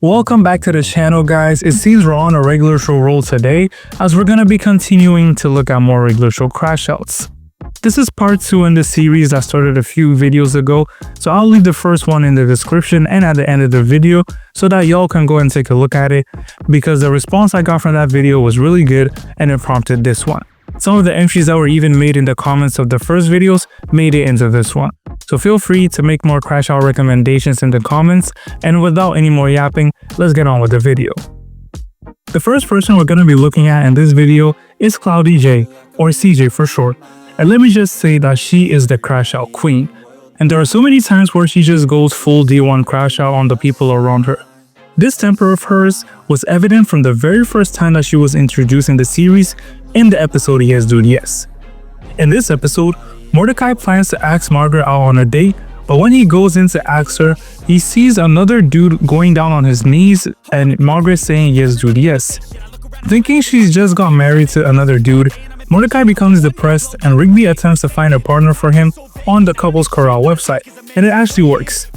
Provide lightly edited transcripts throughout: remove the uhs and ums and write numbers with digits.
Welcome back to the channel, guys. It seems we're on a regular show roll today, as we're gonna be continuing to look at more regular show crashouts. This is part 2 in the series that started a few videos ago, so I'll leave the first one in the description and at the end of the video so that y'all can go and take a look at it, because the response I got from that video was really good and it prompted this one. Some of the entries that were even made in the comments of the first videos made it into this one. So feel free to make more crash out recommendations in the comments, and without any more yapping, let's get on with the video. The first person we're going to be looking at in this video is Cloudy J, or CJ for short. And let me just say that she is the crash out queen. And there are so many times where she just goes full D1 crash out on the people around her. This temper of hers was evident from the very first time that she was introduced in the series in the episode Yes Dude Yes. In this episode, Mordecai plans to ask Margaret out on a date, but when he goes in to ask her, he sees another dude going down on his knees and Margaret saying yes dude yes. Thinking she's just got married to another dude, Mordecai becomes depressed and Rigby attempts to find a partner for him on the Couples Corral website, and it actually works.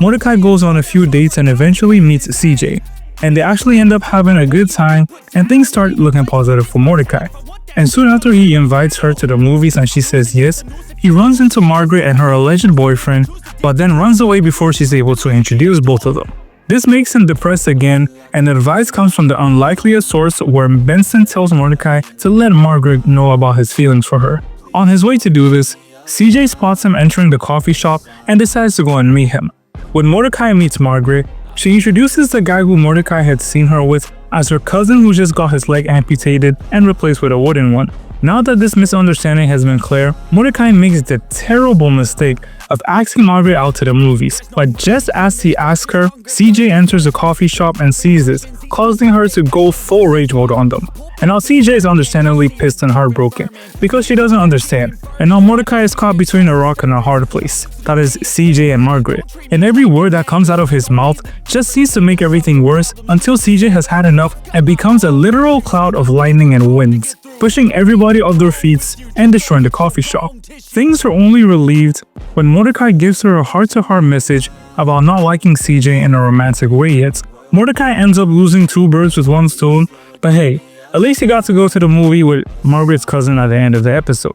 Mordecai goes on a few dates and eventually meets CJ, and they actually end up having a good time and things start looking positive for Mordecai. And soon after he invites her to the movies and she says yes, he runs into Margaret and her alleged boyfriend, but then runs away before she's able to introduce both of them. This makes him depressed again, and advice comes from the unlikeliest source where Benson tells Mordecai to let Margaret know about his feelings for her. On his way to do this, CJ spots him entering the coffee shop and decides to go and meet him. When Mordecai meets Margaret, she introduces the guy who Mordecai had seen her with as her cousin who just got his leg amputated and replaced with a wooden one. Now that this misunderstanding has been clear, Mordecai makes the terrible mistake of asking Margaret out to the movies. But just as he asks her, CJ enters the coffee shop and sees this, causing her to go full rage mode on them. And now CJ is understandably pissed and heartbroken because she doesn't understand. And now Mordecai is caught between a rock and a hard place. That is CJ and Margaret. And every word that comes out of his mouth just seems to make everything worse until CJ has had enough and becomes a literal cloud of lightning and winds, pushing everybody off their feet and destroying the coffee shop. Things are only relieved when Mordecai gives her a heart-to-heart message about not liking CJ in a romantic way yet. Mordecai ends up losing 2 birds with 1 stone, but hey, at least he got to go to the movie with Margaret's cousin at the end of the episode.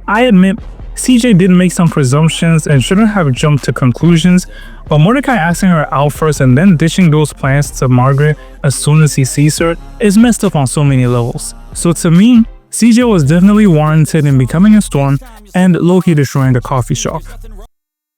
I admit, CJ did make some presumptions and shouldn't have jumped to conclusions, but Mordecai asking her out first and then dishing those plans to Margaret as soon as he sees her is messed up on so many levels. So to me, CJ was definitely warranted in becoming a storm and low-key destroying the coffee shop.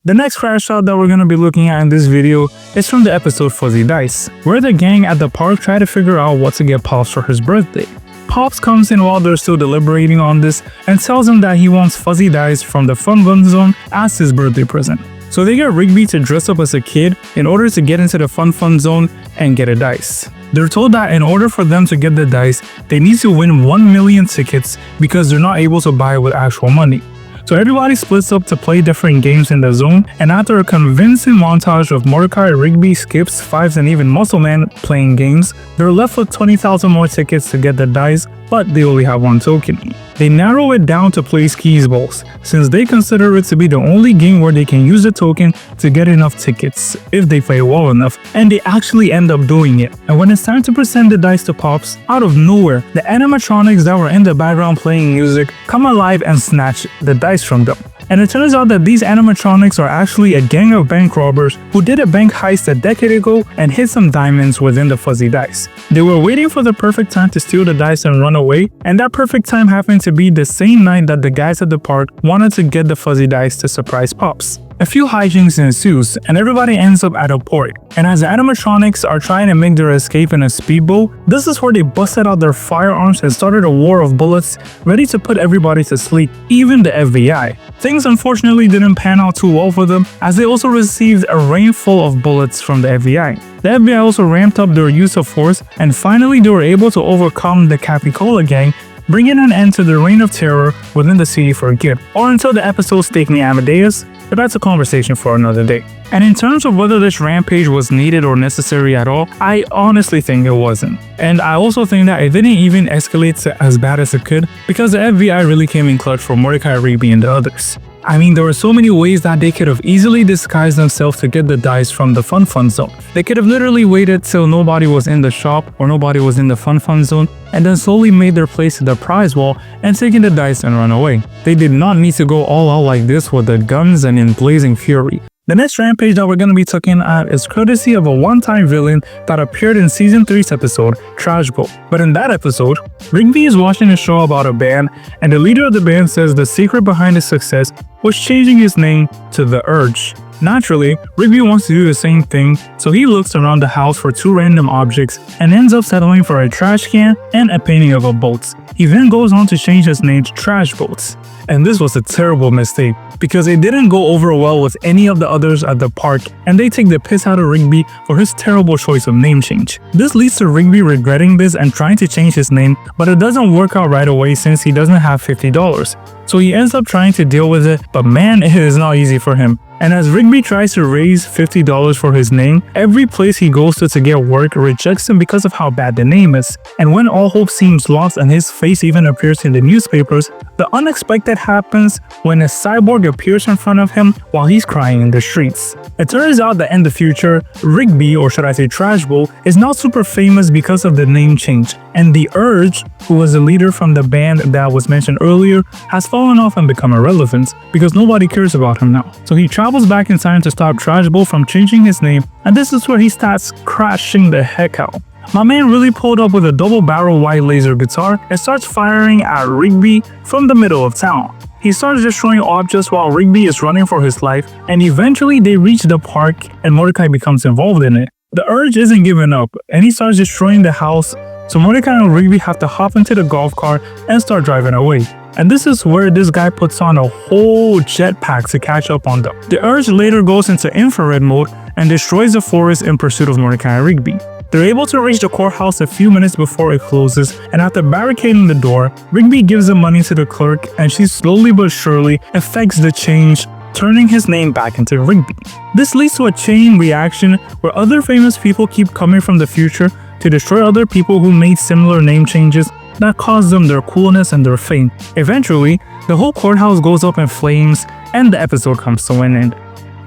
The next crash out that we're going to be looking at in this video is from the episode Fuzzy Dice, where the gang at the park try to figure out what to get Pops for his birthday. Pops comes in while they're still deliberating on this and tells him that he wants Fuzzy Dice from the Fun Fun Zone as his birthday present. So they get Rigby to dress up as a kid in order to get into the Fun Fun Zone and get a dice. They're told that in order for them to get the dice, they need to win 1 million tickets because they're not able to buy it with actual money. So everybody splits up to play different games in the zone, and after a convincing montage of Mordecai, Rigby, Skips, Fives, and even Muscle Man playing games, they're left with 20,000 more tickets to get the dice, but they only have 1 token. They narrow it down to play Skis Balls, since they consider it to be the only game where they can use the token to get enough tickets if they play well enough, and they actually end up doing it. And when it's time to present the dice to Pops, out of nowhere, the animatronics that were in the background playing music come alive and snatch the dice from them. And it turns out that these animatronics are actually a gang of bank robbers who did a bank heist a decade ago and hid some diamonds within the fuzzy dice. They were waiting for the perfect time to steal the dice and run away, and that perfect time happened to be the same night that the guys at the park wanted to get the fuzzy dice to surprise Pops. A few hijinks ensues, and everybody ends up at a port. And as the animatronics are trying to make their escape in a speedboat, this is where they busted out their firearms and started a war of bullets, ready to put everybody to sleep, even the FBI. Things unfortunately didn't pan out too well for them, as they also received a rainfall of bullets from the FBI. The FBI also ramped up their use of force, and finally they were able to overcome the Capicola gang, bringing an end to the reign of terror within the city for good, or until the episode Stake Me Amadeus, but that's a conversation for another day. And in terms of whether this rampage was needed or necessary at all, I honestly think it wasn't. And I also think that it didn't even escalate to as bad as it could, because the FBI really came in clutch for Mordecai, Rigby, and the others. I mean, there were so many ways that they could have easily disguised themselves to get the dice from the fun zone. They could have literally waited till nobody was in the shop or nobody was in the fun zone and then slowly made their place to the prize wall and taken the dice and run away. They did not need to go all out like this with the guns and in blazing fury. The next rampage that we're going to be looking at is courtesy of a one-time villain that appeared in Season 3's episode, Trash Boat. But in that episode, Rigby is watching a show about a band, and the leader of the band says the secret behind his success was changing his name to The Urge. Naturally, Rigby wants to do the same thing, so he looks around the house for 2 random objects and ends up settling for a trash can and a painting of a boat. He then goes on to change his name to Trash Boats. And this was a terrible mistake, because it didn't go over well with any of the others at the park, and they take the piss out of Rigby for his terrible choice of name change. This leads to Rigby regretting this and trying to change his name, but it doesn't work out right away since he doesn't have $50. So he ends up trying to deal with it, but man, it is not easy for him. And as Rigby tries to raise $50 for his name, every place he goes to get work rejects him because of how bad the name is. And when all hope seems lost and his face even appears in the newspapers, the unexpected happens when a cyborg appears in front of him while he's crying in the streets. It turns out that in the future, Rigby, or should I say Trash Boat, is not super famous because of the name change. And The Urge, who was the leader from the band that was mentioned earlier, has fallen off and become irrelevant because nobody cares about him now. So he travels back in time to stop Trash Boat from changing his name, and this is where he starts crashing the heck out. My man really pulled up with a double-barrel white laser guitar and starts firing at Rigby from the middle of town. He starts destroying objects while Rigby is running for his life, and eventually they reach the park and Mordecai becomes involved in it. The Urge isn't giving up, and he starts destroying the house, so Mordecai and Rigby have to hop into the golf cart and start driving away. And this is where this guy puts on a whole jetpack to catch up on them. The Urge later goes into infrared mode and destroys the forest in pursuit of Mordecai and Rigby. They're able to reach the courthouse a few minutes before it closes, and after barricading the door, Rigby gives the money to the clerk and she slowly but surely effects the change, turning his name back into Rigby. This leads to a chain reaction where other famous people keep coming from the future to destroy other people who made similar name changes that caused them their coolness and their fame. Eventually, the whole courthouse goes up in flames and the episode comes to an end.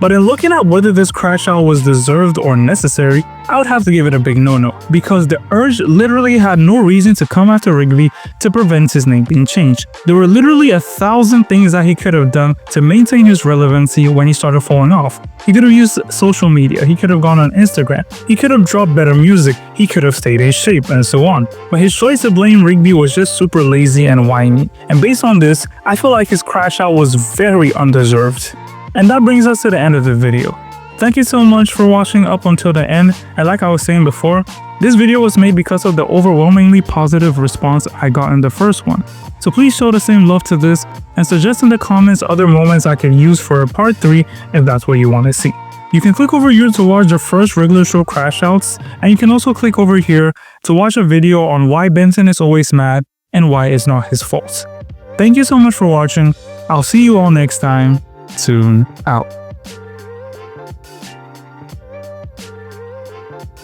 But in looking at whether this crash out was deserved or necessary, I would have to give it a big no-no, because the Urge literally had no reason to come after Rigby to prevent his name being changed. There were literally 1,000 things that he could have done to maintain his relevancy when he started falling off. He could have used social media, he could have gone on Instagram, he could have dropped better music, he could have stayed in shape, and so on. But his choice to blame Rigby was just super lazy and whiny, and based on this, I feel like his crash out was very undeserved. And that brings us to the end of the video. Thank you so much for watching up until the end, and like I was saying before, this video was made because of the overwhelmingly positive response I got in the first one. So please show the same love to this and suggest in the comments other moments I can use for a part 3 if that's what you want to see. You can click over here to watch the first regular show Crashouts, and you can also click over here to watch a video on why Benson is always mad and why it's not his fault. Thank you so much for watching. I'll see you all next time. Tune out.